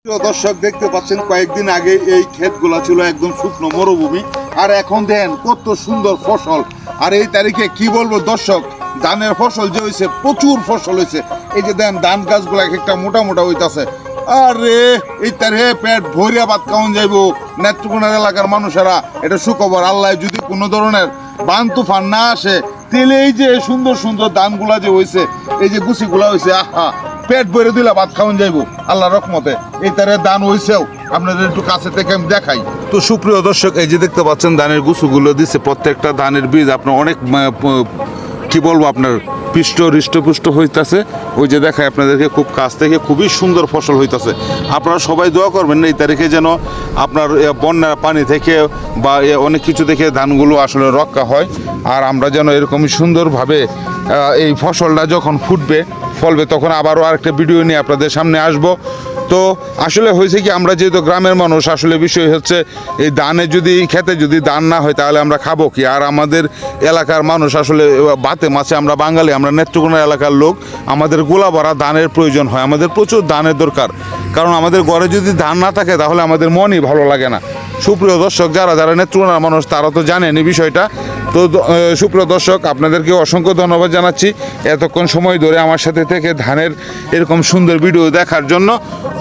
প্রিয় দর্শক দেখতে পাচ্ছেন কয়েকদিন আগে এই ক্ষেতগুলো ছিল একদম শুকনো মরুভূমি, আর এখন দেখেন কত সুন্দর ফসল। আর এই তারিখে কি বলবো দর্শক, ধানের ফসল যে হয়েছে, প্রচুর ফসল হয়েছে। এই যে দেন ধান গাছগুলো একটা মোটা মোটা হইতাছে। আরে এই তারিখে পেট ভরিয়া ভাত খাওয়ান যাইব নেত্রকোনার এলাকার মানুষেরা। এটা সুখবর। আল্লাহ যদি কোনো ধরনের বান তুফান না আসে, তাহলে এই যে সুন্দর সুন্দর ধানগুলা যে হয়েছে, এই যে গুছিগুলা হয়েছে, আহা পেট ভরে দিলে ভাত খাওয়ান যাইব আল্লাহ রহমতে। এই তারে ধান হয়েছেও, আপনাদের একটু কাছে থেকে আমি দেখাই। তো সুপ্রিয় দর্শক, এই যে দেখতে পাচ্ছেন ধানের গুছুগুলো দিচ্ছে, প্রত্যেকটা ধানের বীজ আপনার অনেক কি বলবো আপনার হৃষ্টপুষ্ট হইতাছে। ওই যে দেখায় আপনাদেরকে খুব কাছ থেকে, খুবই সুন্দর ফসল হইতাছে। আপনারা সবাই দোয়া করবেন এই তারিখে যেন আপনার বন্যার পানি থেকে বা অনেক কিছু থেকে ধানগুলো আসলে রক্ষা হয়, আর আমরা যেন এরকমই সুন্দরভাবে এই ফসলটা যখন ফলবে তখন আবারও আরেকটা ভিডিও নিয়ে আপনাদের সামনে আসব। তো আসলে হয়েছে কি, আমরা যেহেতু গ্রামের মানুষ, আসলে বিষয় হচ্ছে এই ধানে যদি খেতে যদি ধান না হয় তাহলে আমরা খাবো কি? আর আমাদের এলাকার মানুষ আসলে বাতে মাছে, আমরা বাঙালি, আমরা নেত্রকোনা এলাকার লোক, আমাদের গোলা ভরা ধানের প্রয়োজন হয়, আমাদের প্রচুর ধানের দরকার। কারণ আমাদের ঘরে যদি ধান না থাকে তাহলে আমাদের মনই ভালো লাগে না। সুপ্রিয় দর্শক, যারা যারা নেত্রকোনার মানুষ তারা তো জানেন এই বিষয়টা। তো সুপ্রিয় দর্শক, আপনাদেরকে অসংখ্য ধন্যবাদ জানাচ্ছি এতক্ষণ সময় ধরে আমার সাথে থেকে ধানের এরকম সুন্দর ভিডিও দেখার জন্য।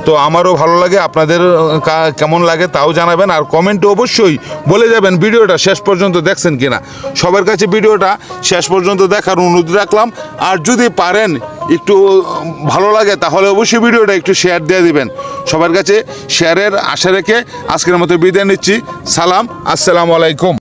তো আমারও ভালো লাগে, আপনাদের কেমন লাগে তাও জানাবেন, আর কমেন্টে অবশ্যই বলে যাবেন ভিডিওটা শেষ পর্যন্ত দেখছেন কিনা। সবার কাছে ভিডিওটা শেষ পর্যন্ত দেখার অনুরোধ রাখলাম। আর যদি পারেন একটু ভালো লাগে তাহলে অবশ্যই ভিডিওটা একটু শেয়ার দিয়ে দিবেন। সবার কাছে শেয়ারের আশা রেখে আজকের মতো বিদায় নিচ্ছি। সালাম, আসসালামু আলাইকুম।